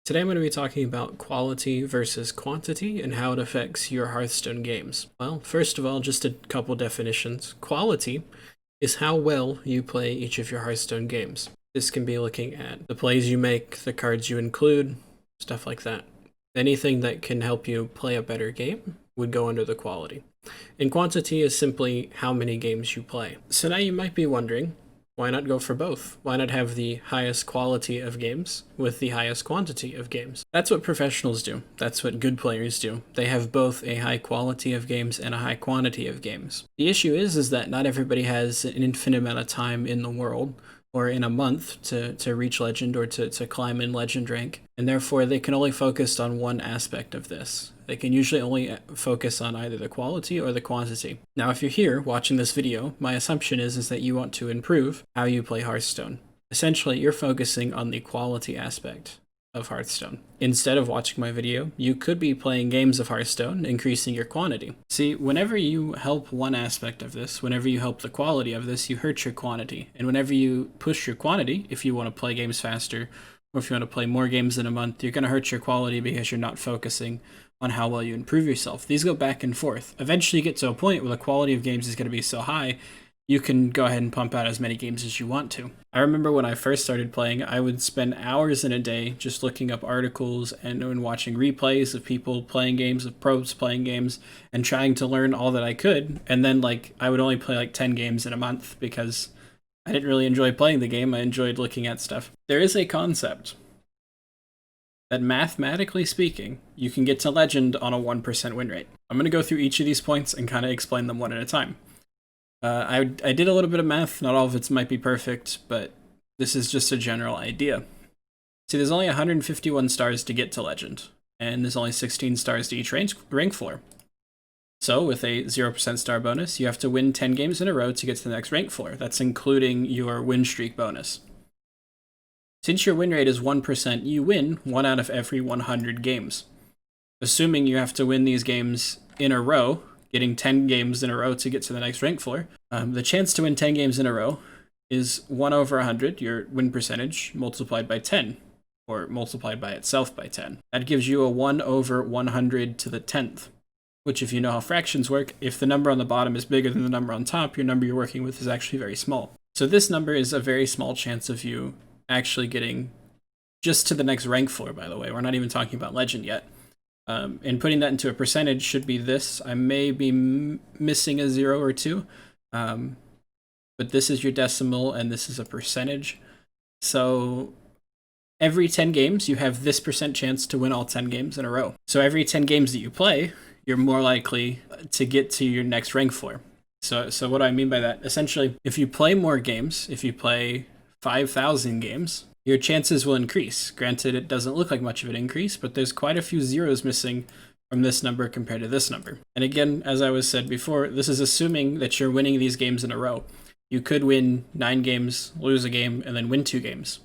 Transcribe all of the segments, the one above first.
Today I'm going to be talking about quality versus quantity and how it affects your Hearthstone games. Well, first of all, just a couple definitions. Quality is how well you play each of your Hearthstone games. This can be looking at the plays you make, the cards you include, stuff like that. Anything that can help you play a better game would go under the quality. And quantity is simply how many games you play. So now you might be wondering, why not go for both? Why not have the highest quality of games with the highest quantity of games? That's what professionals do. That's what good players do. They have both a high quality of games and a high quantity of games. The issue is that not everybody has an infinite amount of time in the world or in a month to reach legend or to climb in legend rank, and therefore they can only focus on one aspect of this. They can usually only focus on either the quality or the quantity. Now, if you're here watching this video, my assumption is that you want to improve how you play Hearthstone. Essentially, you're focusing on the quality aspect of Hearthstone. Instead of watching my video, you could be playing games of Hearthstone, increasing your quantity. See, whenever you help one aspect of this, whenever you help the quality of this, you hurt your quantity. And whenever you push your quantity, if you want to play games faster, or if you want to play more games in a month, you're going to hurt your quality because you're not focusing on how well you improve yourself. These go back and forth. Eventually you get to a point where the quality of games is going to be so high, you can go ahead and pump out as many games as you want to. I remember when I first started playing, I would spend hours in a day just looking up articles and watching replays of people playing games, of pros playing games, and trying to learn all that I could. And then I would only play 10 games in a month because I didn't really enjoy playing the game. I enjoyed looking at stuff. There is a concept that, mathematically speaking, you can get to legend on a 1% win rate. I'm going to go through each of these points and kind of explain them one at a time. I did a little bit of math. Not all of it might be perfect, but this is just a general idea. See, there's only 151 stars to get to legend, and there's only 16 stars to each rank floor. So with a 0% star bonus, you have to win 10 games in a row to get to the next rank floor. That's including your win streak bonus. Since your win rate is 1%, you win 1 out of every 100 games. Assuming you have to win these games in a row, getting 10 games in a row to get to the next rank floor, the chance to win 10 games in a row is 1 over 100, your win percentage, multiplied by 10, or multiplied by itself by 10. That gives you a 1 over 100 to the 10th, which, if you know how fractions work, if the number on the bottom is bigger than the number on top, your number you're working with is actually very small. So this number is a very small chance of you actually getting just to the next rank floor, by the way. We're not even talking about legend yet. And putting that into a percentage should be this. I may be missing a 0 or 2, but this is your decimal and this is a percentage. So every 10 games, you have this % chance to win all 10 games in a row. So every 10 games that you play, you're more likely to get to your next rank floor. So what do I mean by that? Essentially, if you play more games, if you play 5,000 games, your chances will increase. Granted, it doesn't look like much of an increase, but there's quite a few zeros missing from this number compared to this number. And again, as I was said before, this is assuming that you're winning these games in a row. You could win 9 games, lose a game, and then win 2 games.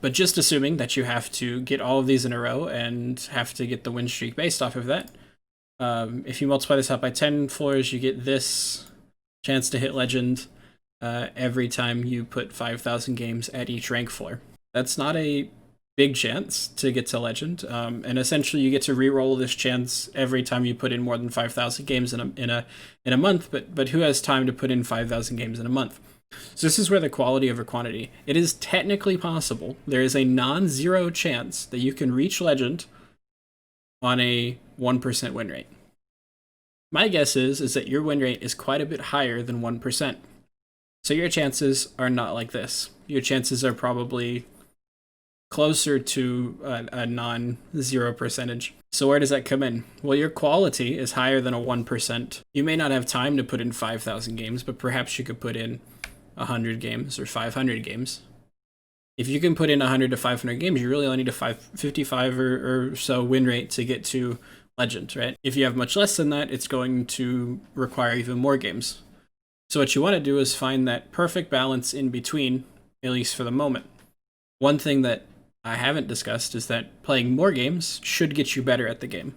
But just assuming that you have to get all of these in a row and have to get the win streak based off of that, if you multiply this out by 10 floors, you get this chance to hit legend every time you put 5,000 games at each rank floor. That's not a big chance to get to legend, and essentially you get to re-roll this chance every time you put in more than 5,000 games in a month. But who has time to put in 5,000 games in a month? So this is where the quality over quantity. It is technically possible. There is a non-zero chance that you can reach legend on a 1% win rate. My guess is that your win rate is quite a bit higher than 1%. So your chances are not like this. Your chances are probably closer to a non-zero percentage. So where does that come in? Well, your quality is higher than a 1%. You may not have time to put in 5,000 games, but perhaps you could put in 100 games or 500 games. If you can put in 100 to 500 games, you really only need a 55 or so win rate to get to legend, right? If you have much less than that, it's going to require even more games. So what you want to do is find that perfect balance in between, at least for the moment. One thing that I haven't discussed is that playing more games should get you better at the game.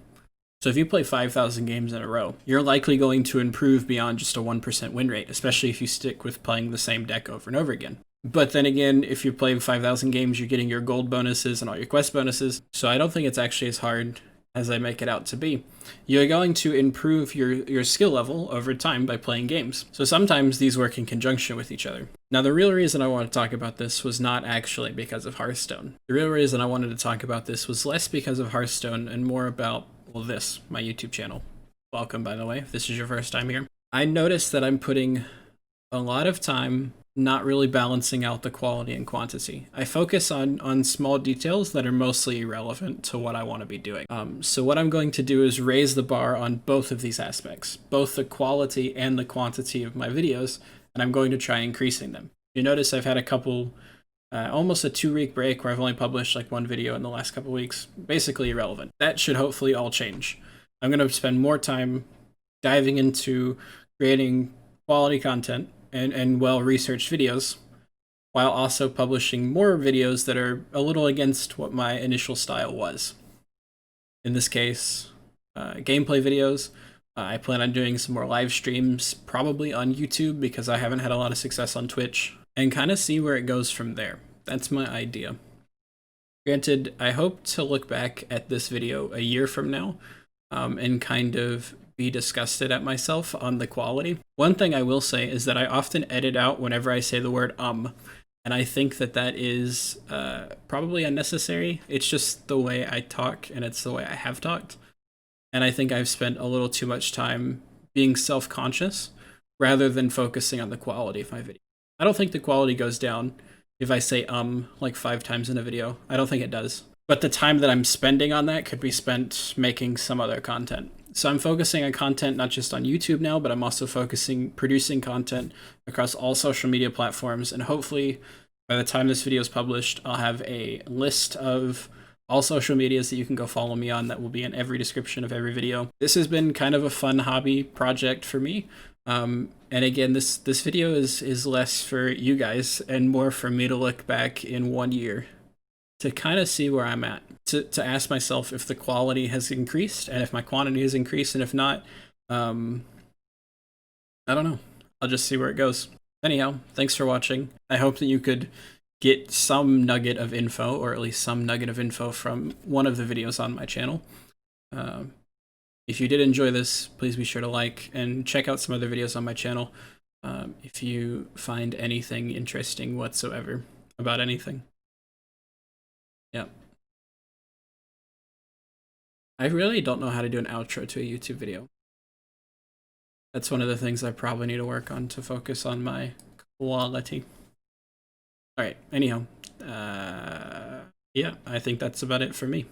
So if you play 5,000 games in a row, you're likely going to improve beyond just a 1% win rate, especially if you stick with playing the same deck over and over again. But then again, if you're playing 5,000 games, you're getting your gold bonuses and all your quest bonuses. So I don't think it's actually as hard as I make it out to be. You're going to improve your skill level over time by playing games. So sometimes these work in conjunction with each other. Now, the real reason I want to talk about this was not actually because of Hearthstone. The real reason I wanted to talk about this was less because of Hearthstone and more about, well, this, my YouTube channel. Welcome, by the way, if this is your first time here. I noticed that I'm putting a lot of time not really balancing out the quality and quantity. I focus on small details that are mostly irrelevant to what I want to be doing. So what I'm going to do is raise the bar on both of these aspects, both the quality and the quantity of my videos, and I'm going to try increasing them. You notice I've had a couple, almost a 2-week break where I've only published like one video in the last couple weeks, basically irrelevant. That should hopefully all change. I'm going to spend more time diving into creating quality content and well-researched videos, while also publishing more videos that are a little against what my initial style was. In this case, gameplay videos. I plan on doing some more live streams, probably on YouTube, because I haven't had a lot of success on Twitch, and kind of see where it goes from there. That's my idea. Granted, I hope to look back at this video a year from now, and kind of be disgusted at myself on the quality. One thing I will say is that I often edit out whenever I say the word and I think that that is probably unnecessary. It's just the way I talk, and it's the way I have talked. And I think I've spent a little too much time being self-conscious rather than focusing on the quality of my video. I don't think the quality goes down if I say like 5 times in a video. I don't think it does. But the time that I'm spending on that could be spent making some other content. So I'm focusing on content not just on YouTube now, but I'm also producing content across all social media platforms. And hopefully by the time this video is published, I'll have a list of all social medias that you can go follow me on that will be in every description of every video. This has been kind of a fun hobby project for me. And again, this video is less for you guys and more for me to look back in 1 year to kind of see where I'm at, to ask myself if the quality has increased and if my quantity has increased, and if not, I don't know. I'll just see where it goes. Anyhow, thanks for watching. I hope that you could get some nugget of info, or at least some nugget of info from one of the videos on my channel. If you did enjoy this, please be sure to like and check out some other videos on my channel if you find anything interesting whatsoever about anything. Yep. I really don't know how to do an outro to a YouTube video. That's one of the things I probably need to work on to focus on my quality. Alright, anyhow. Yeah, I think that's about it for me.